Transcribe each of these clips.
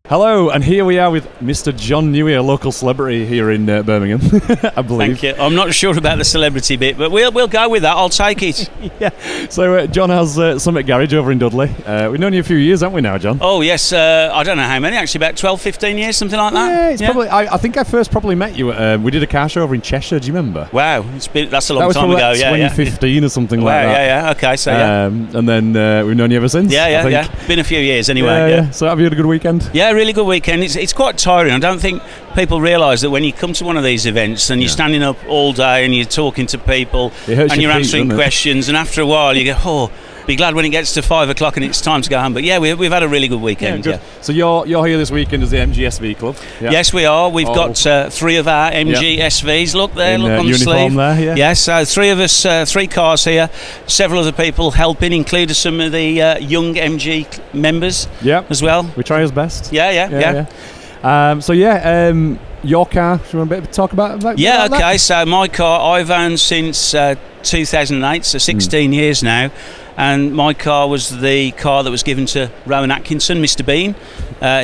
Hello, and here we are with Mr. John Newey, a local celebrity here in Birmingham, I believe. Thank you. I'm not sure about the celebrity bit, but we'll go with that. I'll take it. Yeah. So John has Summit Garage over in Dudley. We've known you a few years, haven't we now, John? Oh, yes. I don't know how many, actually, about 12, 15 years, something like that. Yeah, it's probably. I think I first probably met you. We did a car show over in Cheshire, do you remember? Wow, that's a long time ago. Like 2015 or something wow, like that. Yeah. Okay, so And then we've known you ever since. Yeah. Been a few years anyway. Yeah. So have you had a good weekend? Yeah, really good weekend. It's quite tiring. I don't think people realise that when you come to one of these events and you're standing up all day and you're talking to people and you're answering questions, and after a while you go, be glad when it gets to 5 o'clock and it's time to go home. But yeah, we've had a really good weekend. Yeah, So you're here this weekend as the MGSV club? Yeah. Yes, we are. We've got 3 of our MGSVs. Look there, look on the sleeve. There, Yes, so 3 of us, 3 cars here. Several other people helping, including some of the young MG members as well. We try our best. Yeah. Your car, do you want to talk about okay. that? So my car, I've owned since 2008, so 16 years now. And my car was the car that was given to Rowan Atkinson, Mr. Bean.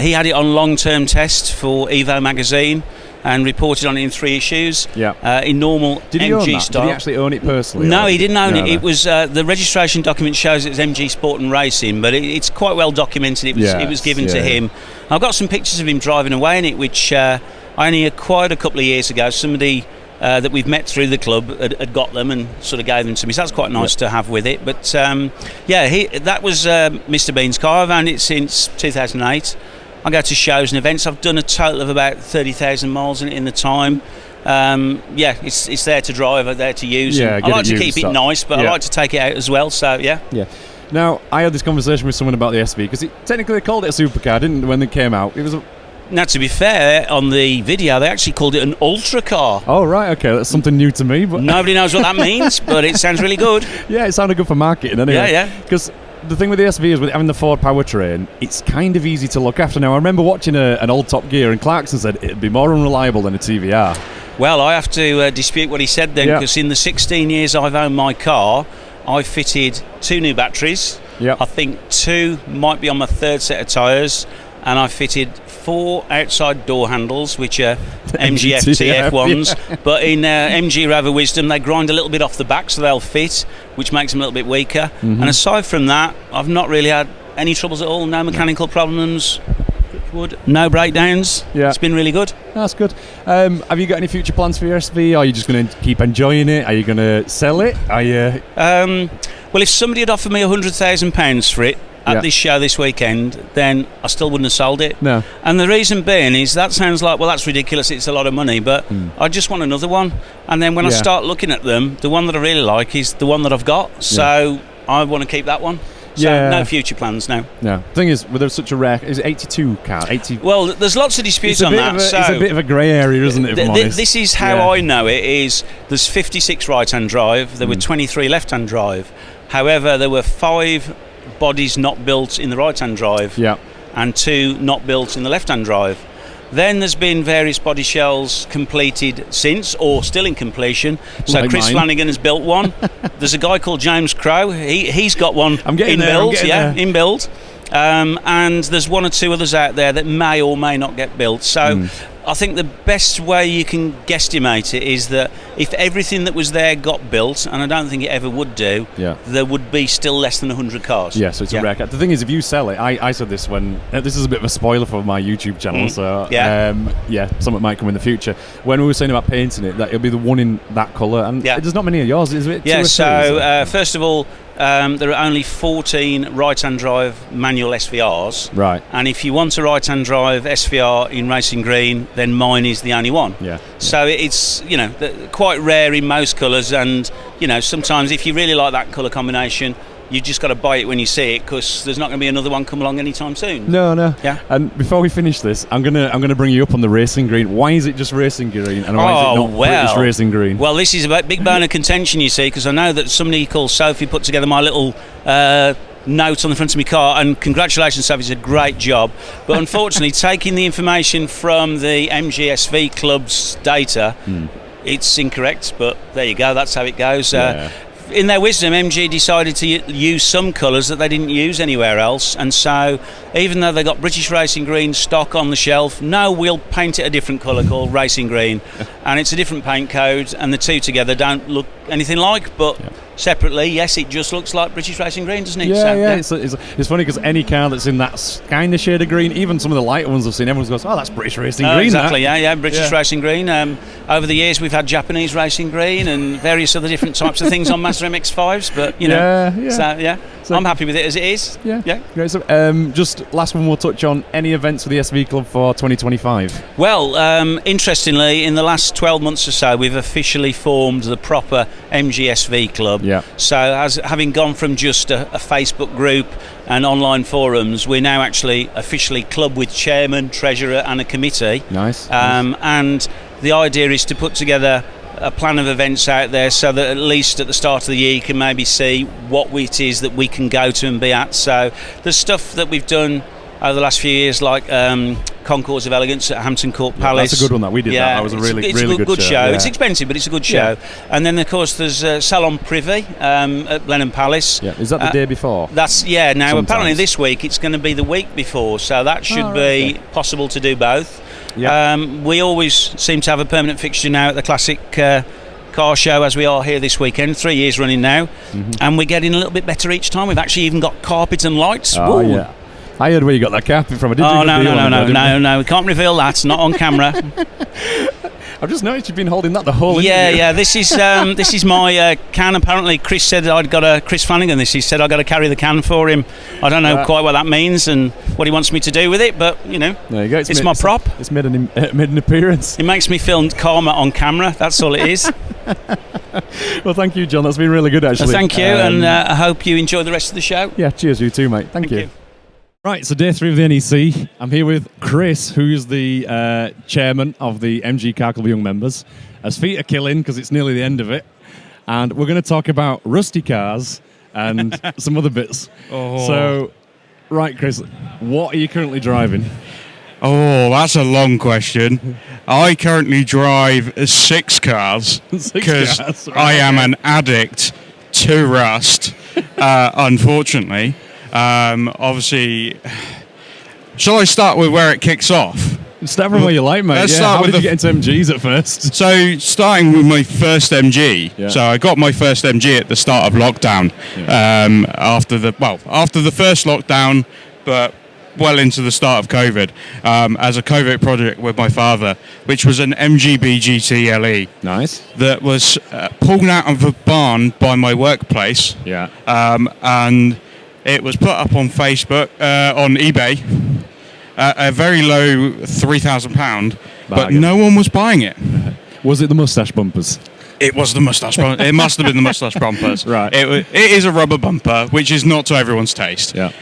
He had it on long-term test for Evo magazine and reported on it in 3 issues. In normal Did he MG own that? style. Did he actually own it personally? No, he didn't own it. It was the registration document shows it was MG Sport and Racing, but it's quite well documented. It was given to him. I've got some pictures of him driving away in it, which I only acquired a couple of years ago. Somebody that we've met through the club had got them and sort of gave them to me, so that's quite nice to have with it. But that was Mr. Bean's car. I've owned it since 2008. I go to shows and events. I've done a total of about 30,000 miles in the time. It's there to drive, there to use. I like to keep it nice, but I like to take it out as well. So yeah. Now, I had this conversation with someone about the SV because technically they called it a supercar, didn't they, when they came out? It was Now, to be fair, on the video they actually called it an ultra car. Oh right, okay, that's something new to me. But nobody knows what that means, but it sounds really good. Yeah, it sounded good for marketing anyway. Yeah. Because the thing with the SV is, with having the Ford powertrain, it's kind of easy to look after. Now, I remember watching an old Top Gear, and Clarkson said it'd be more unreliable than a TVR. Well, I have to dispute what he said then, because in the 16 years I've owned my car, I've fitted 2 new batteries. I think 2 might be on my 3rd set of tyres, and I fitted 4 outside door handles, which are MG-FTF ones. But in MG Rover Wisdom, they grind a little bit off the back, so they'll fit, which makes them a little bit weaker. And aside from that, I've not really had any troubles at all. No mechanical problems. No breakdowns. It's been really good. That's good. Have you got any future plans for your SV? Are you just going to keep enjoying it? Are you going to sell it? Are you? Well, if somebody had offered me £100,000 for it at this show this weekend, then I still wouldn't have sold it. No. And the reason being is that sounds like, well, that's ridiculous, it's a lot of money, but I just want another one. And then when I start looking at them, the one that I really like is the one that I've got. So I want to keep that one. So no future plans now. No. The thing is, there's such a rare... Is it 82 car? 80? Well, there's lots of disputes on that. It's a bit of a grey area, isn't it, if I'm honest? This is how I know it is. There's 56 right-hand drive. There were 23 left-hand drive. However, there were 5 bodies not built in the right-hand drive and 2 not built in the left-hand drive. Then there's been various body shells completed since, or still in completion. So like Chris Flanagan has built one. There's a guy called James Crow. He's got one in build. And there's 1 or 2 others out there that may or may not get built. So I think the best way you can guesstimate it is that if everything that was there got built, and I don't think it ever would do, there would be still less than 100 cars. Yeah, so it's a rare car. The thing is, if you sell it, I said this when... this is a bit of a spoiler for my YouTube channel, so something might come in the future. When we were saying about painting it, that it'll be the one in that colour, and there's not many of yours, is it? Yeah, so first of all, there are only 14 right-hand drive manual SVRs. Right. And if you want a right-hand drive SVR in racing green, then mine is the only one. So it's, quite rare in most colours, and, sometimes if you really like that colour combination, you just got to buy it when you see it, because there's not going to be another one come along anytime soon. No. Yeah. And before we finish this, I'm gonna bring you up on the racing green. Why is it just racing green, and why is it not British racing green? Well, this is a big bone of contention, you see, because I know that somebody called Sophie put together my little note on the front of my car, and congratulations, Sophie, it's a great job. But unfortunately, taking the information from the MGSV club's data, it's incorrect. But there you go, that's how it goes. in their wisdom, MG decided to use some colours that they didn't use anywhere else, and so even though they got British Racing Green stock on the shelf, no, we'll paint it a different colour called Racing Green, and it's a different paint code, and the two together don't look anything like, but separately, yes, it just looks like British Racing Green, doesn't it? Yeah, so, it's funny because any car that's in that kind of shade of green, even some of the lighter ones I've seen, everyone goes, oh, that's British Racing Green. Exactly, British Racing Green. Over the years, we've had Japanese Racing Green and various other different types of things on Mazda MX-5s, but, you know, so I'm happy with it as it is. Yeah. Great. So, just last one we'll touch on, any events for the SV Club for 2025? Well, interestingly, in the last 12 months or so, we've officially formed the proper MG SV Club. Yeah. So, having gone from just a Facebook group and online forums, we're now actually officially club with chairman, treasurer, and a committee. Nice. And the idea is to put together a plan of events out there so that at least at the start of the year you can maybe see what it is that we can go to and be at. So there's stuff that we've done over the last few years, like Concours of Elegance at Hampton Court Palace. That's a good one that we did. That was a really good show. Yeah. It's expensive, but it's a good show. And then of course there's Salon Privé at Blenheim Palace. Yeah, is that the day before? That's now sometimes. Apparently this week it's going to be the week before, so that should be possible to do both. Yeah. We always seem to have a permanent fixture now at the Classic Car Show, as we are here this weekend, 3 years running now, and we're getting a little bit better each time. We've actually even got carpet and lights. Oh, yeah. I heard where you got that carpet from. No, we can't reveal that. Not on camera. I've just noticed you've been holding that the whole interview. Yeah. This is my can. Apparently, Chris said Chris Flanagan. He said I got to carry the can for him. I don't know quite what that means and what he wants me to do with it, but you know, there you go. It's my prop. It's made an appearance. It makes me feel calmer on camera. That's all it is. Well, thank you, John. That's been really good, actually. Thank you, and I hope you enjoy the rest of the show. Yeah, cheers, you too, mate. Thank you. Right, so day 3 of the NEC. I'm here with Chris, who's the chairman of the MG Car Club Young Members. His feet are killing because it's nearly the end of it. And we're going to talk about rusty cars and some other bits. Oh. So, right, Chris, what are you currently driving? Oh, that's a long question. I currently drive 6 cars because I am an addict to rust, unfortunately. Obviously, shall I start with where it kicks off? Start from where you like, mate. How did you get into MGs at first? So, starting with my first MG. So, I got my first MG at the start of lockdown. After the first lockdown, but well into the start of COVID, as a COVID project with my father, which was an MGB GT LE. Nice. That was pulled out of a barn by my workplace. Yeah. And it was put up on Facebook, on eBay, at a very low £3,000, but no one was buying it. Was it the moustache bumpers? It was the moustache bumper. It must have been the moustache bumpers. Right. It is a rubber bumper, which is not to everyone's taste. Yeah.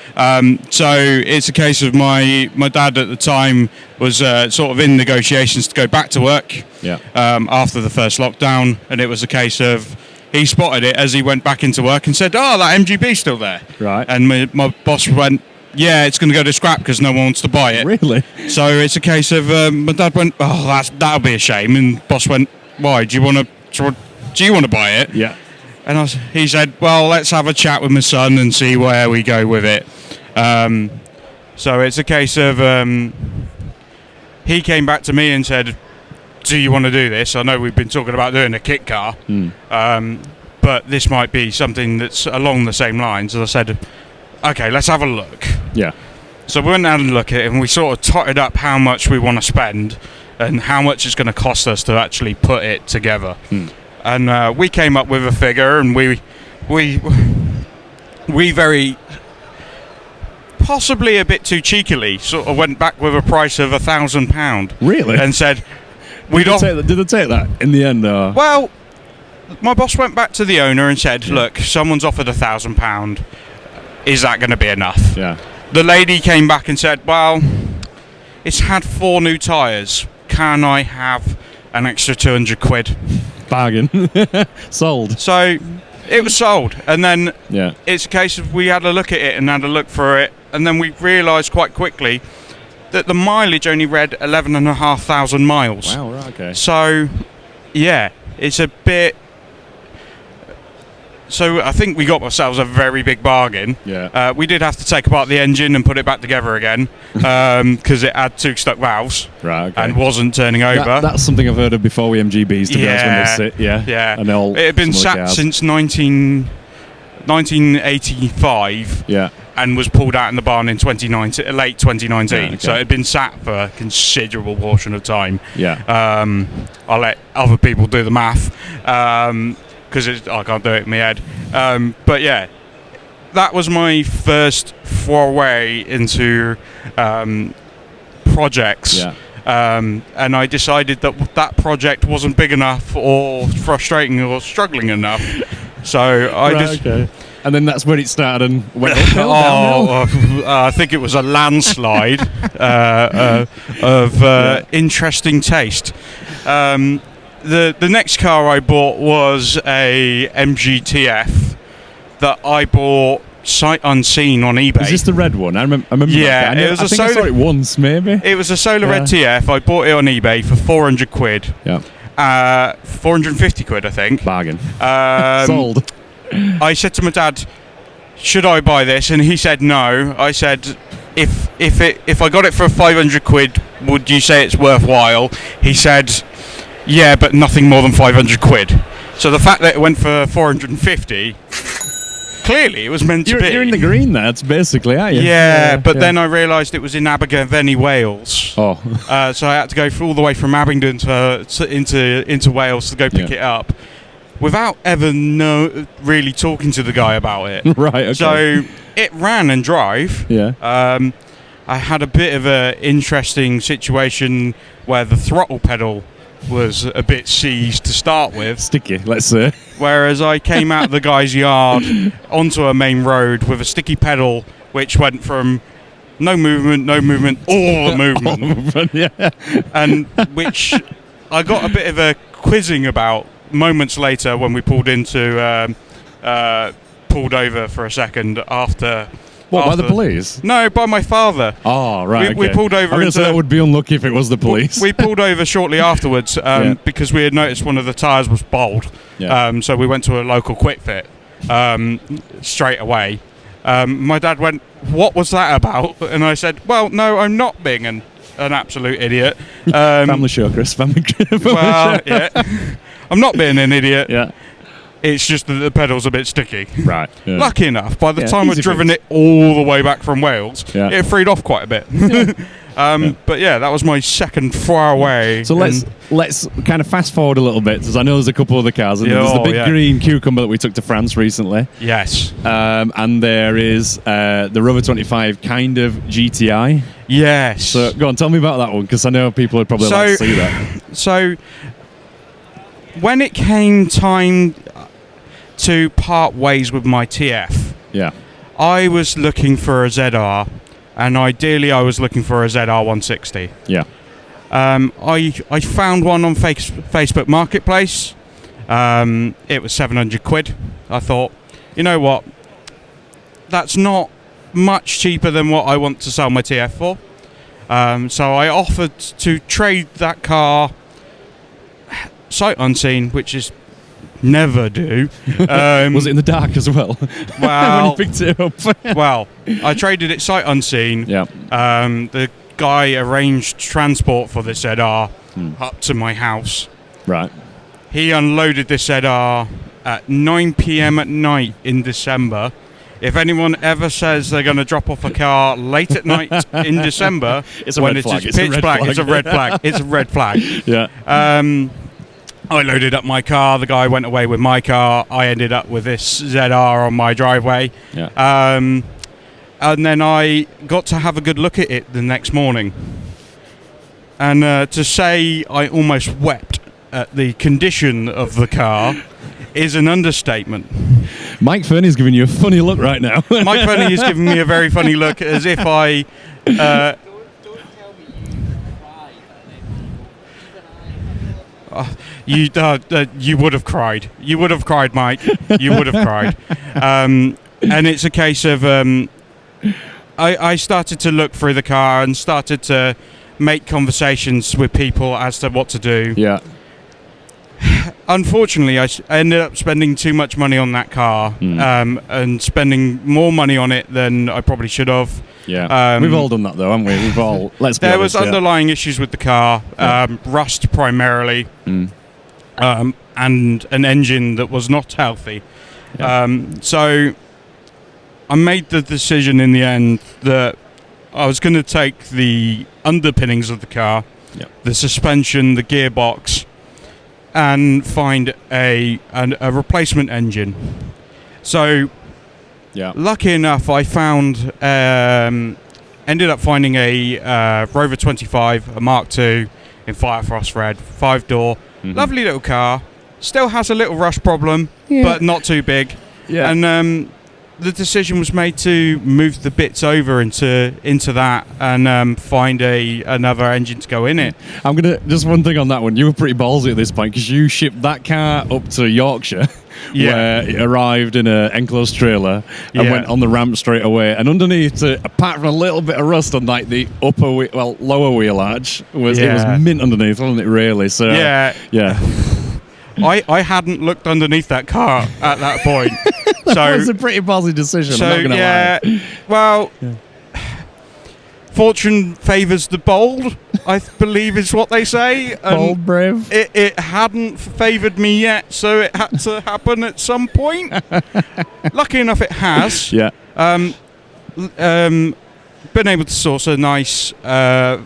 So it's a case of my dad at the time was sort of in negotiations to go back to work. Yeah. After the first lockdown, and it was a case of he spotted it as he went back into work and said, "Oh, that MGB's still there." Right. And my boss went, "Yeah, it's going to go to scrap because no one wants to buy it." Really? So it's a case of my dad went, "Oh, that'll be a shame," and boss went, "Why? Do you want to buy it?" Yeah. And he said, "Well, let's have a chat with my son and see where we go with it." So it's a case of he came back to me and said, "Do you want to do this? I know we've been talking about doing a kit car, but this might be something that's along the same lines." And I said, "Okay, let's have a look." Yeah. So we went and had a look at it, and we sort of totted up how much we want to spend and how much it's going to cost us to actually put it together. And we came up with a figure, and we very possibly a bit too cheekily sort of went back with a price of £1,000. Really? And said, Did they take that in the end? Well, my boss went back to the owner and said, "Look, someone's offered £1,000. Is that going to be enough?" Yeah. The lady came back and said, "Well, it's had 4 new tyres. Can I have an extra £200?" Bargain. Sold. So it was sold, and then yeah, it's a case of we had a look at it and had a look for it, and then we realised quite quickly that the mileage only read 11,500 miles. Wow, right, okay. So, yeah, it's a bit So I think we got ourselves a very big bargain. Yeah. We did have to take apart the engine and put it back together again because it had 2 stuck valves. Right. Okay. And wasn't turning over. That's something I've heard of before with MGBs. To be honest, when they sit. Yeah. Yeah. And it had been sat since 1985. Yeah. And was pulled out in the barn in late 2019. Yeah, okay. So it had been sat for a considerable portion of time. Yeah. I'll let other people do the math because I can't do it in my head. But yeah, that was my first foray into projects. Yeah. And I decided that project wasn't big enough or frustrating or struggling enough. So Okay. And then that's where it started and went uphill, downhill. I think it was a landslide of interesting taste. The next car I bought was a MGTF that I bought sight unseen on eBay. Is this the red one? I remember. Yeah, I think I saw it once, maybe. It was a solar red TF. I bought it on eBay for 400 quid. Yeah. 450 quid, I think. Bargain. Sold. I said to my dad, should I buy this? And he said no. I said, if I got it for 500 quid, would you say it's worthwhile? He said, yeah, but nothing more than 500 quid. So the fact that it went for 450, clearly it was meant to be. You're in the green there, it's basically, aren't you? Yeah, but then I realised it was in Abergavenny, Wales. Oh. So I had to go all the way from Abingdon into Wales to go pick it up, without ever really talking to the guy about it. Right, okay. So it ran and drive. Yeah. I had a bit of an interesting situation where the throttle pedal was a bit seized to start with. Sticky, let's say. Whereas I came out of the guy's yard onto a main road with a sticky pedal, which went from no movement, all the movement. All the movement, yeah. And which I got a bit of a quizzing about moments later when we pulled over for a second after. What, by the police? No, by my father. Oh, right. We pulled over. That would be unlucky if it was the police. We pulled over shortly afterwards because we had noticed one of the tyres was bald. Yeah. So we went to a local quick fit straight away. My dad went, "What was that about?" And I said, "Well, no, I'm not being an absolute idiot." Family show, Chris. Family well, show. Yeah. I'm not being an idiot. Yeah. It's just that the pedal's a bit sticky. Right. Yeah. Lucky enough, by the time I'd driven it all the way back from Wales, it freed off quite a bit. But yeah, that was my second far away. So let's kind of fast forward a little bit, because I know there's a couple other cars. And there's the big green cucumber that we took to France recently. Yes. And there is the Rover 25 kind of GTI. Yes. So go on, tell me about that one, because I know people would probably like to see that. So when it came time to part ways with my TF, I was looking for a ZR, and ideally I was looking for a ZR 160. Yeah. I found one on Facebook Marketplace. It was 700 quid. I thought, you know what, that's not much cheaper than what I want to sell my TF for. So I offered to trade that car sight unseen, which is never do. Was it in the dark as well? Well, when you picked it up. Well, I traded it sight unseen. Yeah. The guy arranged transport for this ZR up to my house. Right. He unloaded this ZR at 9 p.m. at night in December. If anyone ever says they're going to drop off a car late at night in December, it's a red flag. It's pitch black, it's a red flag. It's a red flag. Yeah. I loaded up my car. The guy went away with my car. I ended up with this ZR on my driveway. Yeah. And then I got to have a good look at it the next morning. And to say I almost wept at the condition of the car is an understatement. Mike Fernie's giving you a funny look right now. Mike Fernie is giving me a very funny look, as if I... Don't tell me you cried. You would have cried. You would have cried, Mike. You would have cried. And it's a case of... I started to look through the car and started to make conversations with people as to what to do. Yeah. Unfortunately, I ended up spending too much money on that car, and spending more money on it than I probably should have. Yeah, we've all done that though, haven't we? We've all. Let's be honest, was underlying issues with the car, rust primarily, and an engine that was not healthy. Yeah. So I made the decision in the end that I was going to take the underpinnings of the car, the suspension, the gearbox, and find a replacement engine. So, lucky enough, I found, ended up finding a Rover 25, a Mark II in Firefrost Red, 5-door, lovely little car. Still has a little rust problem, but not too big. Yeah. And the decision was made to move the bits over into that and find another engine to go in it. I'm gonna just one thing on that one. You were pretty ballsy at this point because you shipped that car up to Yorkshire, where it arrived in an enclosed trailer and went on the ramp straight away. And underneath, apart from a little bit of rust on like the lower wheel arch, it was mint underneath, wasn't it? Really? So yeah. I hadn't looked underneath that car at that point. That was a pretty ballsy decision, I'm not going to lie. Well, fortune favours the bold, I believe is what they say. Bold, brave. It hadn't favoured me yet, so it had to happen at some point. Lucky enough it has. Yeah. Been able to source a nice, a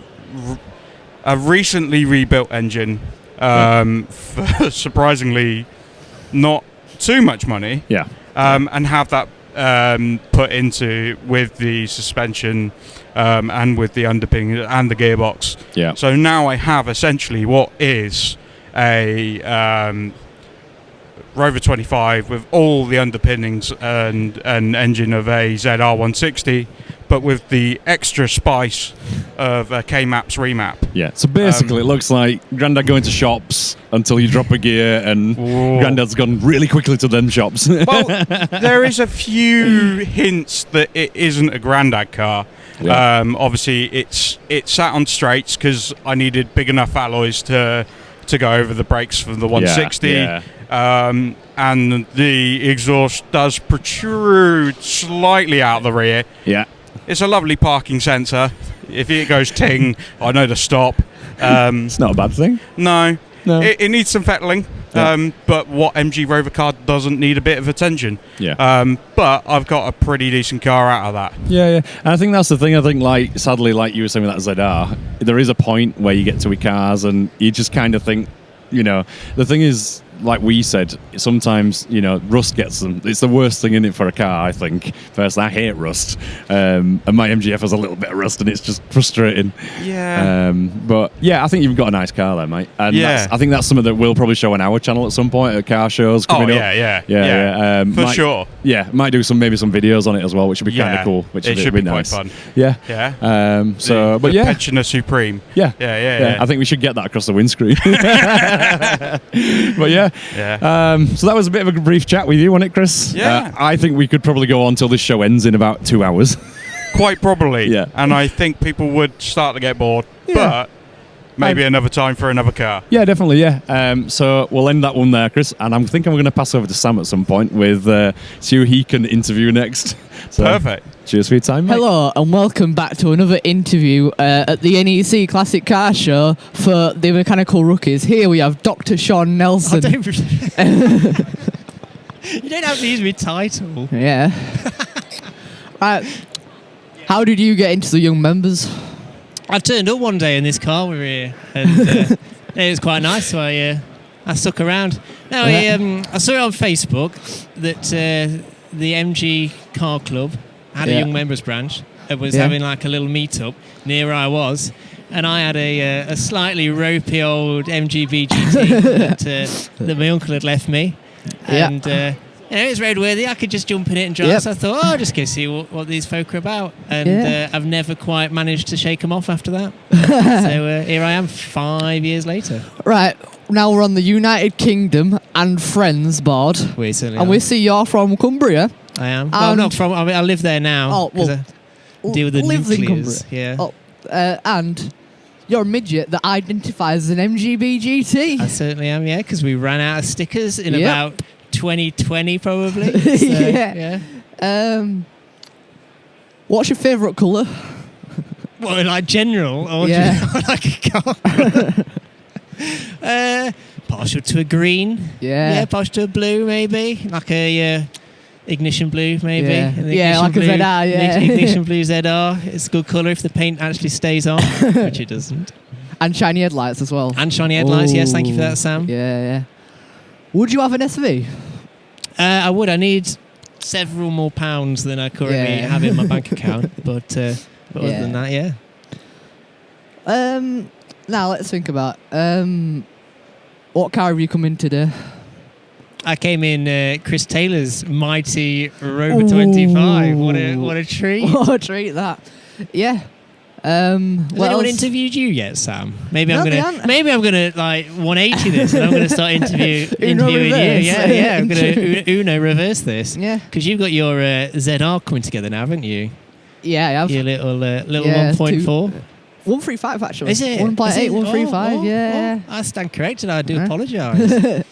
recently rebuilt engine for surprisingly not too much money. Yeah. And have that put into with the suspension and with the underpinning and the gearbox. Yeah. So now I have essentially what is a Rover 25 with all the underpinnings and an engine of a ZR160, but with the extra spice of a K-Maps remap. Yeah, so basically it looks like Grandad going to shops until you drop a gear and Grandad's gone really quickly to them shops. Well, there is a few hints that it isn't a Grandad car. Yeah. Obviously, it's sat on straights because I needed big enough alloys to go over the brakes from the 160. Yeah. And the exhaust does protrude slightly out the rear. Yeah. It's a lovely parking sensor. If it goes ting, I know to stop. It's not a bad thing. No. It needs some fettling. Yeah. But what MG Rover car doesn't need a bit of attention. Yeah. But I've got a pretty decent car out of that. Yeah. And I think that's the thing. I think, like, sadly, like you were saying with that ZR, there is a point where you get to with cars and you just kind of think, you know, the thing is, like we said, sometimes, you know, rust gets them. It's the worst thing in it for a car, I think. First, I hate rust. And my MGF has a little bit of rust and it's just frustrating. Yeah. But, yeah, I think you've got a nice car there, mate. And I think that's something that we'll probably show on our channel at some point at car shows coming up. Yeah. For sure. Yeah, might do maybe some videos on it as well, which would be kind of cool. Which should be nice. Quite fun. Yeah. Yeah. But yeah. Pensioner Supreme. Yeah. I think we should get that across the windscreen. But yeah. So that was a bit of a brief chat with you, wasn't it, Chris? Yeah. I think we could probably go on till this show ends in about 2 hours. Quite probably. Yeah. And I think people would start to get bored. Yeah. But maybe another time for another car. Yeah, definitely, yeah. So we'll end that one there, Chris. And I'm thinking we're going to pass over to Sam at some point with see who he can interview next. So, perfect. Cheers for your time, mate. Hello, and welcome back to another interview at the NEC Classic Car Show for the Mechanical Rookies. Here we have Dr Shaun Nelson. You don't have to use my title. Yeah. Right. How did you get into the young members? I turned up one day in this car we were here, and it was quite nice, so I stuck around. No, I saw it on Facebook that the MG Car Club had a young members branch. It was having like a little meet-up near where I was, and I had a slightly ropey old MGB GT that my uncle had left me, and it was roadworthy. I could just jump in it and drive. So I thought, I'll just go see what these folk are about, and I've never quite managed to shake them off after that. So here I am 5 years later. Right, now we're on the United Kingdom and Friends board. We certainly and are. We see you're from Cumbria. I am. Well, I'm not from. I live there now. Oh, well, I deal with the nuclears. Yeah. Oh, and you're a midget that identifies as an MGB GT. I certainly am, yeah, because we ran out of stickers in about 2020, probably. So, yeah. What's your favourite colour? What, like general? Or just like a car? Partial to a green. Yeah. Partial to a blue, maybe. Like a ignition blue, maybe. Yeah, like blue, a ZR, yeah. Ignition blue ZR. It's a good colour if the paint actually stays on, which it doesn't. And shiny headlights as well. And shiny headlights, yes. Thank you for that, Sam. Yeah. Would you have an SV? I would. I need several more pounds than I currently have in my bank account. But other than that, yeah. Now let's think about what car have you come in today? I came in Chris Taylor's mighty Rover 25. What a treat! What a treat that. Yeah. Has anyone interviewed you yet, Sam? Maybe I'm gonna like 180 this, and I'm gonna start interviewing you. Yeah. I'm gonna Uno reverse this. Yeah. Because you've got your ZR coming together now, haven't you? Yeah, I have. Your little 1.4. 135 actually. Is it 1.8? 135. Yeah. I stand corrected. I do apologise.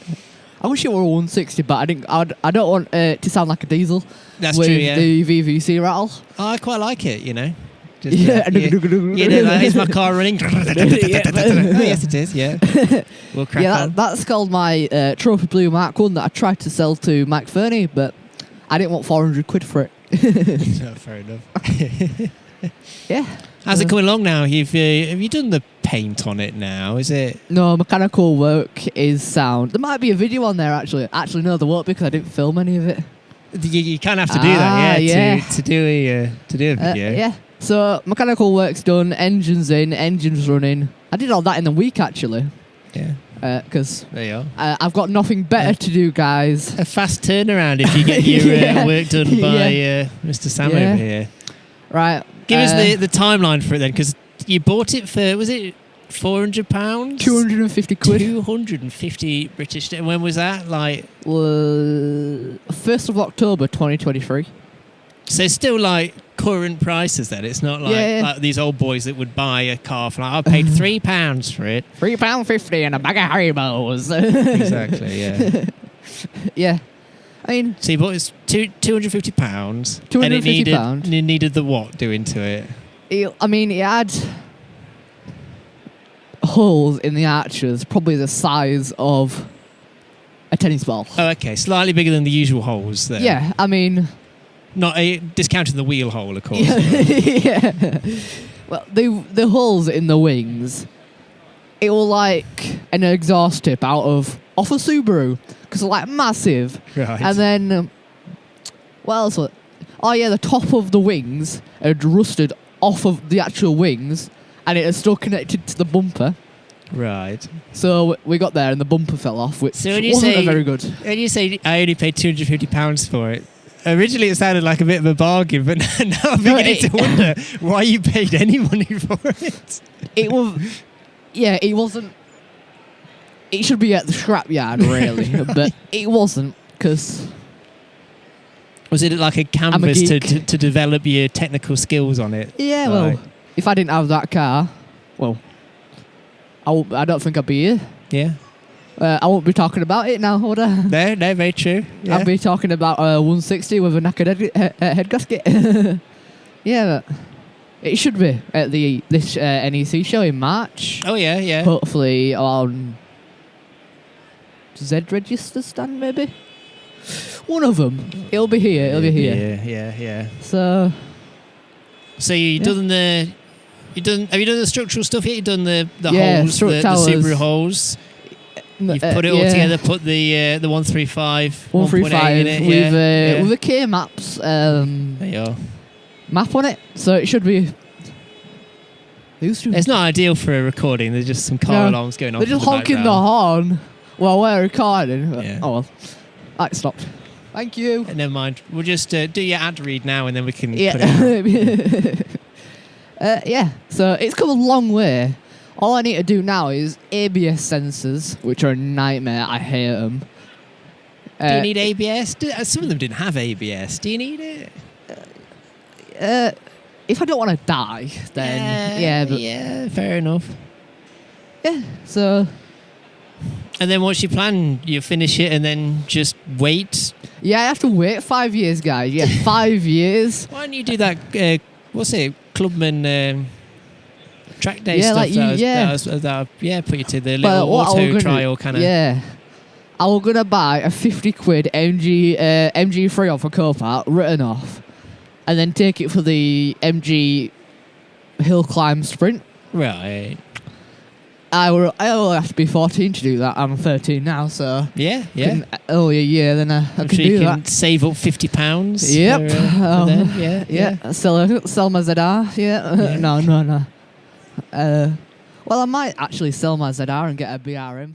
I wish it were a 160, but I didn't. I don't want to sound like a diesel. That's with true. Yeah. The VVC rattle. Oh, I quite like it. You know. Just, is my car running? Yes, it is. Yeah. We'll crack on. That's called my Trophy Blue Mark 1 that I tried to sell to Mike Fernie, but I didn't want 400 quid for it. No, fair enough. Yeah. How's it coming along now? Have you done the paint on it now? Is it? No, mechanical work is sound. There might be a video on there actually. Actually, no, there won't because I didn't film any of it. You kind of have to do that, to do a video. Yeah. So mechanical work's done, engines in, engines running. I did all that in a week actually. Yeah. Because there you are. I've got nothing better to do, guys. A fast turnaround if you get your work done by Mr. Sam over here. Right. Give us the timeline for it then, because you bought it for, was it £400? 250 quid. 250 British. When was that? Like 1st of October 2023. So it's still like current prices then. It's not like these old boys that would buy a car for I paid £3 for it. £3.50 and a bag of Haribos. Exactly, yeah. Yeah. I mean, so you bought it £250, £250, and it needed the what doing to it? It had holes in the arches, probably the size of a tennis ball. Oh, okay, slightly bigger than the usual holes there. Yeah, I mean, not discounting the wheel hole, of course. Yeah. Well, the holes in the wings, it was like an exhaust tip off a Subaru. Because they're like massive. Right. And then, what else? Oh yeah, the top of the wings had rusted off of the actual wings, and it is still connected to the bumper. Right. So we got there, and the bumper fell off, which wasn't very good. When you say I only paid £250 for it, originally it sounded like a bit of a bargain, but now I'm beginning to wonder why you paid any money for it. It wasn't. It should be at the scrapyard, really, but it wasn't, because... Was it like a canvas to develop your technical skills on it? Yeah, well, if I didn't have that car, well, I don't think I'd be here. Yeah. I won't be talking about it now, would I? No, very true. Yeah. I'll be talking about 160 with a knackered head gasket. Yeah, but it should be at this NEC show in March. Oh, yeah. Hopefully on... Z register stand maybe. One of them. It'll be here. Yeah. So you done the? Have you done the structural stuff yet? You done the holes, the Subaru holes. You've put it all together. Put the 135 in it with a K maps there you are. map on it. So it should be. It's not ideal for a recording. There's just some car alarms going on. They're just honking the horn. Well, we're recording. Yeah. Oh well. That stopped. Thank you. Never mind. We'll just do your ad read now, and then we can put it out. Yeah. So it's come a long way. All I need to do now is ABS sensors, which are a nightmare. I hate them. Do you need ABS? Some of them didn't have ABS. Do you need it? if I don't want to die, then yeah, fair enough. Yeah, so. And then what's your plan? You finish it and then just wait? Yeah, I have to wait 5 years, guys. Yeah, 5 years. Why don't you do that, what's it, Clubman track day stuff? Like put you to the little auto trial kind of. Yeah. I was going to buy a 50 quid MG3 off a Copart, written off, and then take it for the MG hill climb sprint. Right. I will have to be 14 to do that. I'm 13 now, so yeah. Then I can sure do you that. Can save up £50. Yep. For then. Yeah. Sell my ZR. Yeah. No. Well, I might actually sell my ZR and get a BRM.